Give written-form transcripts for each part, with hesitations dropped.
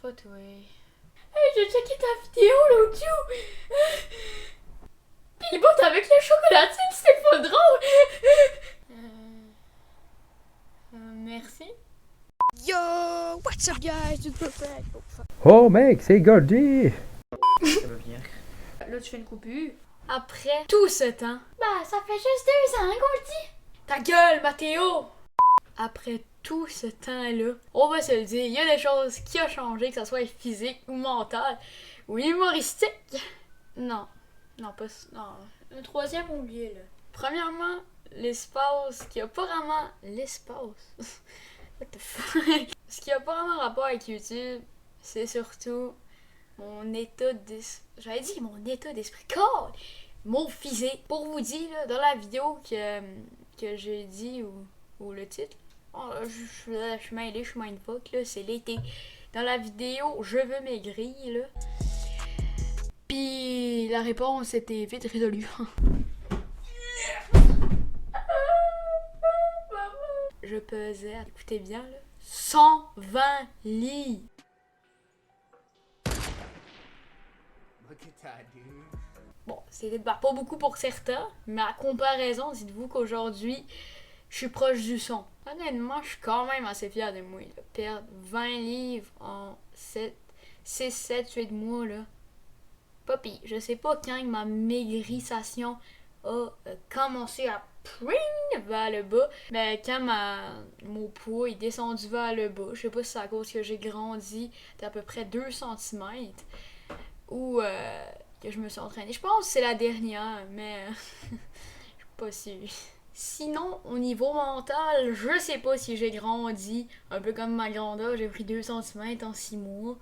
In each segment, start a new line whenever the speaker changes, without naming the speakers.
pas toi. Hey, j'ai checké ta vidéo l'autre jour. Pis les bottes avec le chocolatine, c'était pas drôle. Merci.
Yo, what's up guys, it's perfect.
Oh mec, c'est Gordy!
Ça va bien. Là, tu fais une coupure. Après tout ce temps. Bah, ça fait juste 2 ans, Gordy. Ta gueule, Mathéo! Après tout ce temps-là, on va se le dire, il y a des choses qui ont changé, que ce soit physique ou mental ou humoristique. Non, pas... Non, un troisième oublié, là. Premièrement, l'espace qui a pas vraiment... L'espace? What the fuck? Ce qui a pas vraiment rapport avec YouTube, c'est surtout mon état d'esprit. J'avais dit mon état d'esprit. God! Mon physique. Pour vous dire, là, dans la vidéo que j'ai dit, ou le titre, oh, je suis mêlée, je suis mindfuck, là, c'est l'été. Dans la vidéo, je veux maigrir, là. Puis la réponse était vite résolue. Je pesais, écoutez bien, là, 120 livres. Bon, c'est pas beaucoup pour certains, mais à comparaison, dites-vous qu'aujourd'hui, je suis proche du 100. Honnêtement, je suis quand même assez fière de moi. Là. Perdre 20 livres en 6, 7, 8 mois, là. Pas pire. Je sais pas quand ma maigrisation a commencé à pring vers le bas, mais quand mon poids est descendu vers le bas, je sais pas si c'est à cause que j'ai grandi d'à peu près 2 cm ou que je me suis entraînée. Je pense que c'est la dernière, mais je suis pas sûre. Sinon, au niveau mental, je sais pas si j'ai grandi, un peu comme ma grandeur, j'ai pris 2 cm en 6 mois,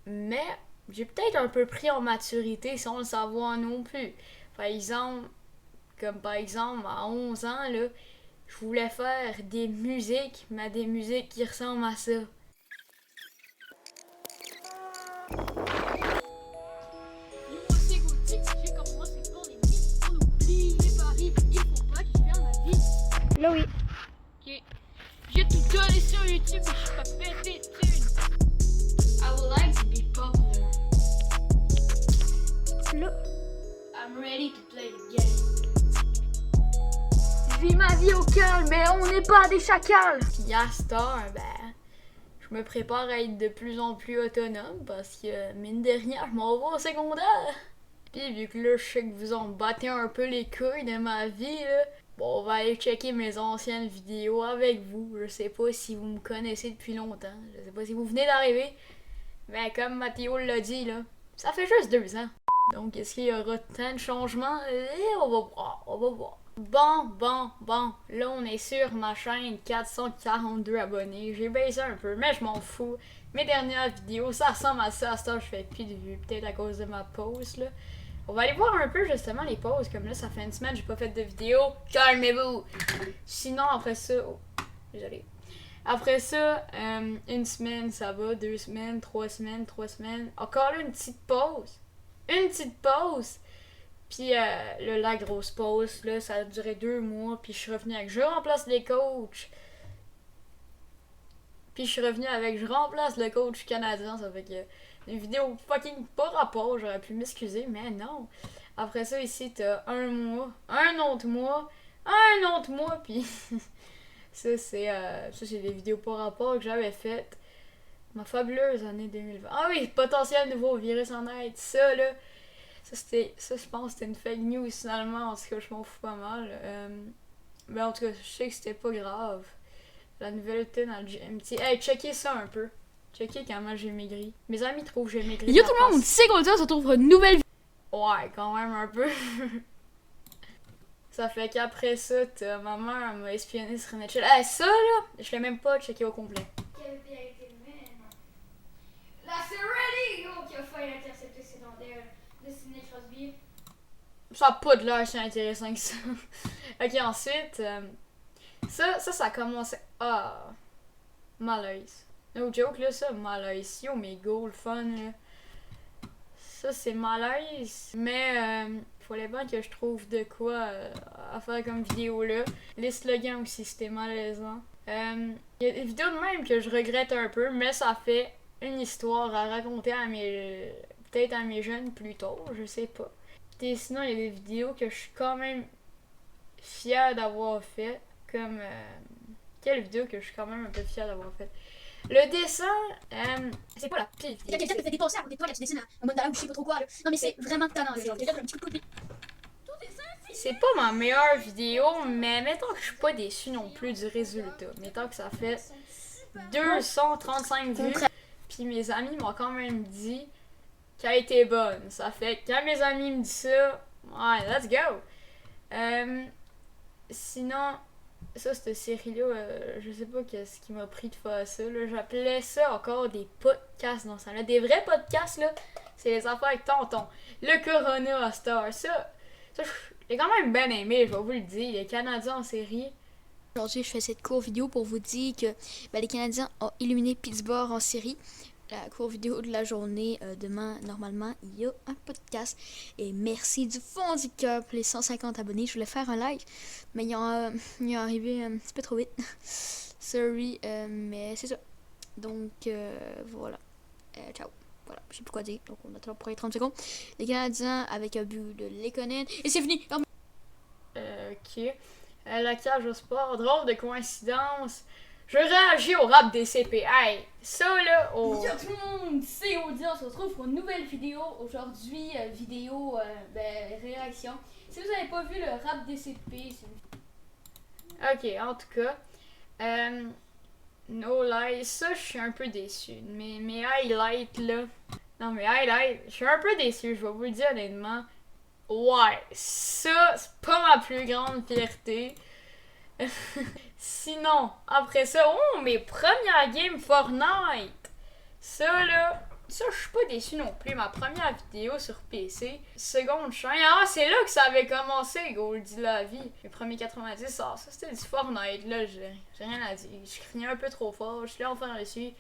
mais j'ai peut-être un peu pris en maturité sans le savoir non plus. Par exemple, à 11 ans, là, je voulais faire des musiques, mais des musiques qui ressemblent à ça.
Là oui.
Ok. J'ai tout donné sur YouTube, mais je suis pas pété de thunes. I would like to be popular.
Là.
I'm ready to play the game. Je vis ma vie au calme, mais on n'est pas des chacals. Puis à cette heure, ben, je me prépare à être de plus en plus autonome parce que, mine de rien, je m'en vais au secondaire. Puis vu que là, je sais que vous en battez un peu les couilles de ma vie, là, bon, on va aller checker mes anciennes vidéos avec vous. Je sais pas si vous me connaissez depuis longtemps. Je sais pas si vous venez d'arriver. Mais comme Mathéo l'a dit, là, ça fait juste 2 ans. Donc, est-ce qu'il y aura tant de changements? On va voir. Bon. Là, on est sur ma chaîne, 442 abonnés. J'ai baissé un peu, mais je m'en fous. Mes dernières vidéos, ça ressemble à ça. À ce temps, je fais plus de vues, peut-être à cause de ma pause, là. On va aller voir un peu, justement, les pauses. Comme là, ça fait une semaine, j'ai pas fait de vidéo. Calmez-vous! Sinon, après ça... Oh, désolé. Après ça, 1 semaine, ça va. 2 semaines, 3 semaines, 3 semaines. Encore là, une petite pause. Puis la grosse pause, là, ça a duré 2 mois. Puis je suis revenue avec je remplace les coachs. Puis je suis revenue avec je remplace le coach canadien. Ça fait que une vidéo fucking pas rapport. J'aurais pu m'excuser, mais non. Après ça, ici, t'as 1 mois, un autre mois, puis ça, c'est des vidéos pas rapport que j'avais faites. Ma fabuleuse année 2020. Ah oui, potentiel nouveau virus en aide. Ça, là, ça, je pense que c'était une fake news finalement. En tout cas, je m'en fous pas mal. Mais en tout cas, je sais que c'était pas grave. La nouvelle était dans le GMT. Hey, checkez ça un peu. Checkez comment j'ai maigri. Mes amis trouvent que j'ai maigri.
Yo tout le monde, c'est Gordy, on se retrouve pour une nouvelle vidéo.
Ouais, quand même un peu. Ça fait qu'après ça, ma mère m'a espionné sur Snapchat. Hey, ça là, je l'ai même pas checké au complet.
Là, c'est ready! Oh, qui a failli intercepter secondaire de Sidney Crosby.
Ça a pas de l'air si intéressant que ça. Ok, ensuite, ça a commencé. Ah, malaise. No joke, là, ça, malaise. Yo, mes goals fun, là. Ça, c'est malaise. Mais, fallait bien que je trouve de quoi à faire comme vidéo, là. Les slogans aussi, c'était malaisant. Y a des vidéos de même que je regrette un peu, mais ça fait une histoire à raconter à peut-être à mes jeunes plus tôt, je sais pas. Et sinon, il y a des vidéos que je suis quand même fière d'avoir fait, comme quelle vidéo que je suis quand même un peu fière d'avoir fait. Le dessin, c'est pas la pire
Il y a quelqu'un qui fait des pensées à côté de toi quand tu dessines un mandala ou je sais pas trop quoi. Là. Non, mais c'est vraiment tannant. Genre, quelqu'un fait un petit coup de pouce.
c'est pas ma meilleure vidéo, mais mettons que je suis pas déçue non plus du résultat. Mettons que ça fait 235 vues, puis mes amis m'ont quand même dit qu'elle a été bonne. Ça fait que quand mes amis me disent ça, ouais, let's go! Sinon, ça, cette série-là, je sais pas qu'est-ce qui m'a pris de faire ça. J'appelais ça encore des podcasts dans ça. Là. Des vrais podcasts, là, c'est les affaires avec tonton. Le Corona à Star, ça j'ai quand même bien aimé, je vais vous le dire. Les Canadiens en série.
Aujourd'hui, je fais cette courte vidéo pour vous dire que les Canadiens ont éliminé Pittsburgh en série. La courte vidéo de la journée, demain, normalement, il y a un podcast. Et merci du fond du cœur pour les 150 abonnés. Je voulais faire un like, mais il est arrivé un petit peu trop vite. Sorry, mais c'est ça. Donc, voilà. Ciao. Voilà, je sais plus quoi dire. Donc, on attend pour les 30 secondes. Les Canadiens avec un but de Lekonen. Et c'est fini!
Ok. La cage au sport, drôle de coïncidence. Je réagis au rap des CP. Hey, ça là,
Yo tout le monde, c'est Audi, on se retrouve pour une nouvelle vidéo. Aujourd'hui, vidéo réaction. Si vous n'avez pas vu le rap des CP, c'est
Ok, en tout cas, no lie, ça je suis un peu déçue. Mes highlights là, non mes highlights, je suis un peu déçue, je vais vous le dire honnêtement. Ouais, ça c'est pas ma plus grande fierté. Sinon, après ça, mes premières games Fortnite. Ça là, ça je suis pas déçue non plus. Ma première vidéo sur PC, seconde chaîne. Ah, c'est là que ça avait commencé, Goldie la vie. Les premiers 90, ça c'était du Fortnite. Là, j'ai rien à dire. Je criais un peu trop fort. Je suis là enfin reçu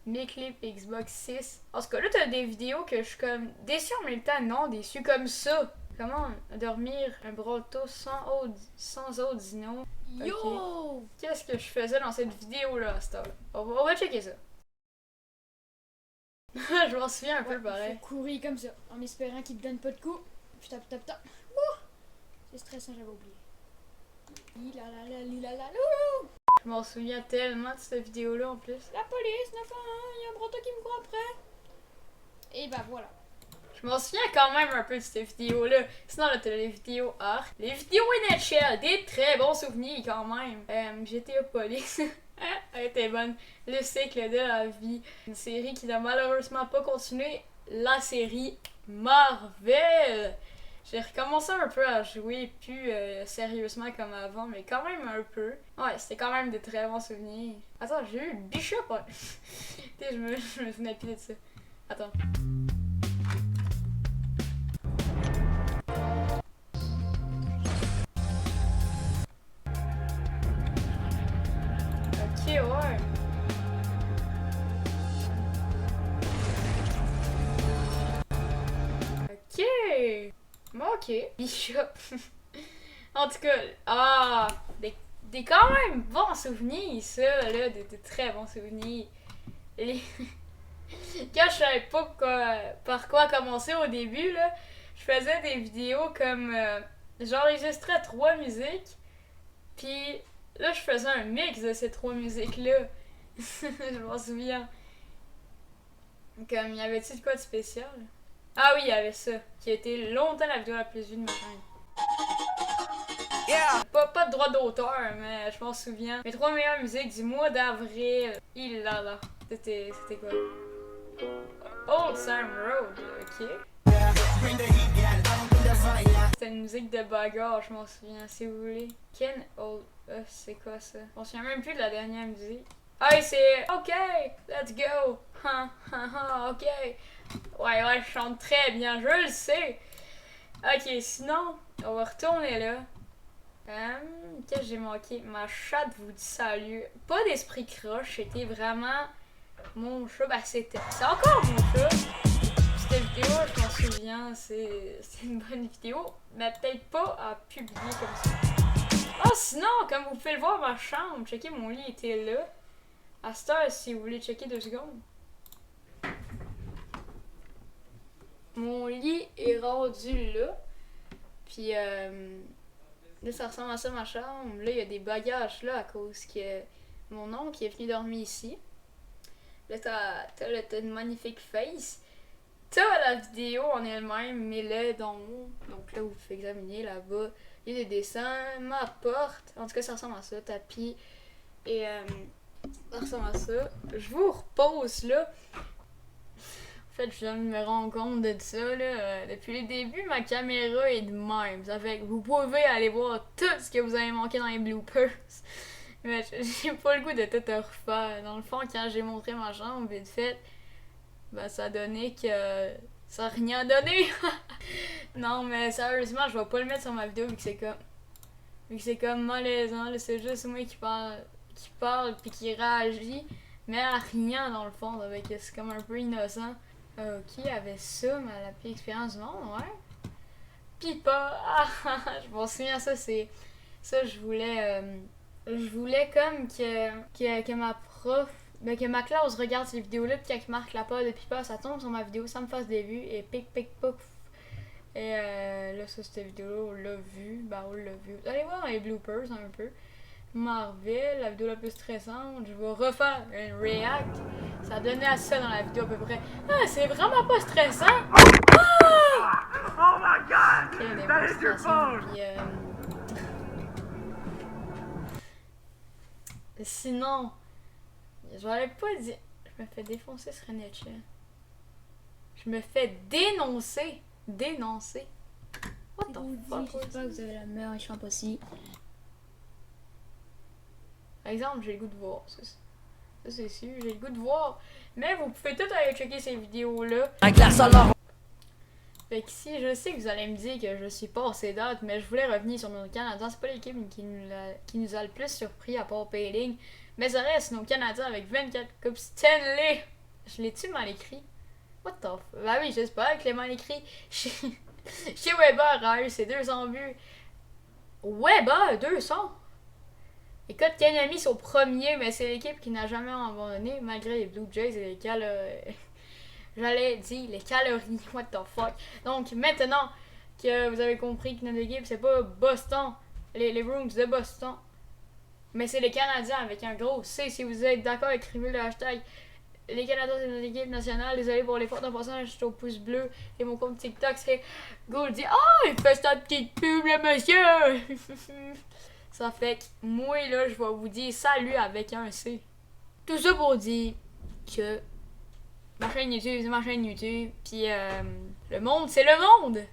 mes clips Xbox 6. En tout cas, là, t'as des vidéos que je suis comme déçue en même temps. Non, déçue comme ça. Comment dormir un brotto sans eau dino?
Yo!
Okay. Qu'est-ce que je faisais dans cette vidéo-là à cette heure-là? On va checker ça. Je m'en souviens un peu pareil.
faut courir comme ça, en espérant qu'il te donne pas de coups. Puis tape. C'est stressant, j'avais oublié.
Je m'en souviens tellement de cette vidéo-là en plus.
La police, 911, il y a un brotto qui me court après. Et bah voilà.
Je m'en souviens quand même un peu de cette vidéo-là. Sinon, là, t'as les vidéos art. Les vidéos NHL, des très bons souvenirs quand même. GTA Police. Elle était bonne. Le cycle de la vie. Une série qui n'a malheureusement pas continué. La série Marvel. J'ai recommencé un peu à jouer plus sérieusement comme avant, mais quand même un peu. Ouais, c'était quand même des très bons souvenirs. Attends, j'ai eu Bishop. Ouais. je me souviens plus de ça. Attends. Ok, ouais. Ok. Bon, ok. Bishop. En tout cas, des quand même bons souvenirs, ça, là, des très bons souvenirs. Quand je savais pas par quoi commencer au début, là, je faisais des vidéos comme, j'enregistrais 3 musiques, puis là, je faisais un mix de ces 3 musiques-là. Je m'en souviens. Comme, y avait-il de quoi de spécial? Ah oui, il y avait ça, qui a été longtemps la vidéo la plus vue de ma chaîne. Yeah. Pas de droit d'auteur, mais je m'en souviens. Mes 3 meilleures musiques du mois d'avril. Il là. C'était quoi? Old Sam Road, ok. C'était une musique de bagarre, je m'en souviens, si vous voulez. Ken Old... c'est quoi ça? Je m'en souviens même plus de la dernière musique. Ah, c'est... Ok, let's go. Ok. Ouais, je chante très bien, je le sais. Ok, sinon, on va retourner là. Qu'est-ce que j'ai manqué? Ma chatte vous dit salut. Pas d'esprit croche, c'était vraiment mon chat. Ben, c'est encore mon chat. Cette vidéo, je m'en souviens, c'est une bonne vidéo, mais peut-être pas à publier comme ça. Oh, sinon, comme vous pouvez le voir, ma chambre, checker mon lit était là. À cette heure, si vous voulez checker 2 secondes. mon lit est rendu là. Puis là, ça ressemble à ça ma chambre. Là, il y a des bagages là à cause que mon oncle est venu dormir ici. Là, t'as une magnifique face. T'as la vidéo en elle-même, mais là, donc là, vous pouvez examiner là-bas. Il y a des dessins, ma porte. En tout cas, ça ressemble à ça, tapis. Et ça ressemble à ça. Je vous repose là. En fait, je viens de me rendre compte de ça, là. Depuis le début, ma caméra est de même. Ça fait que vous pouvez aller voir tout ce que vous avez manqué dans les bloopers. Mais j'ai pas le goût de tout refaire. Dans le fond, quand j'ai montré ma chambre, vite fait, ben ça donnait que ça a rien donné. Non, mais sérieusement, je vais pas le mettre sur ma vidéo vu que c'est comme malaisant. Là, c'est juste moi qui parle puis qui réagit, mais à rien dans le fond. Avec c'est comme un peu innocent. Qui avait ça, mais la pire expérience du monde, ouais. Pipa, je m'en souviens, ça, je voulais comme que ma prof, ben que ma classe regarde ces vidéos-là, puis qu'elle marque la peur de Pipa, ça tombe sur ma vidéo, ça me fasse des vues, et pic, pouf. Et là, ça, cette vidéo-là, on l'a vu. Vous allez voir les bloopers un peu. Marvel, la vidéo la plus stressante, je vais refaire un react. Ça donnait à ça dans la vidéo à peu près. Ah, c'est vraiment pas stressant! Ah!
Oh my god!
Okay,
That is your phone!
Puis, sinon, je vais pas dire. Je me fais défoncer sur Snapchat. Je me fais dénoncer. What the fuck?
J'espère que vous avez la meilleure chambre possible.
Par exemple, j'ai le goût de voir. Ça c'est sûr, j'ai le goût de voir. Mais vous pouvez tout aller checker ces vidéos-là. Fait qu'ici, je sais que vous allez me dire que je suis pas assez date, mais je voulais revenir sur nos Canadiens. C'est pas l'équipe qui nous a le plus surpris à part Payling. Mais ça reste nos Canadiens avec 24 coupes Stanley. Je l'ai-tu mal écrit? What the fuck? Bah oui, j'espère que je l'ai mal écrit. Chez Weber a eu ses 200 buts. Weber, 200? Écoute, Kanami sont premiers, mais c'est l'équipe qui n'a jamais abandonné, malgré les Blue Jays et les J'allais dire les calories, what the fuck. Donc maintenant que vous avez compris que notre équipe, c'est pas Boston, les Bruins de Boston, mais c'est les Canadiens avec un gros C. Si vous êtes d'accord, écrivez le hashtag. Les Canadiens, c'est notre équipe nationale. Désolé pour les fautes en passant, je suis au pouce bleu. Et mon compte TikTok, c'est Goldie. Oh, il fait sa petite pub, le monsieur! Ça fait que moi, là, je vais vous dire salut avec un C. Tout ça pour dire que ma chaîne YouTube, c'est ma chaîne YouTube. Puis le monde, c'est le monde!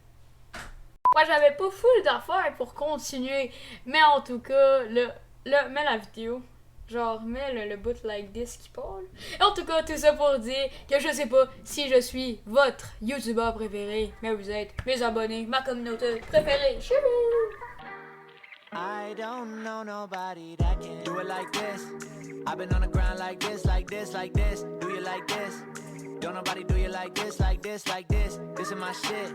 Moi, j'avais pas full d'affaires pour continuer. Mais en tout cas, mets la vidéo. Genre, mets le bout like this qui parle. En tout cas, tout ça pour dire que je sais pas si je suis votre YouTuber préféré, mais vous êtes mes abonnés, ma communauté préférée. Chou!
I don't know nobody that can do it like this. I've been on the ground like this, like this, like this. Do you like this? Don't nobody do you like this, like this, like this. This is my shit.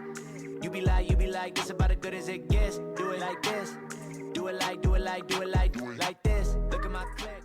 You be like, this about as good as it gets. Do it like this. Do it like this. Look at my click.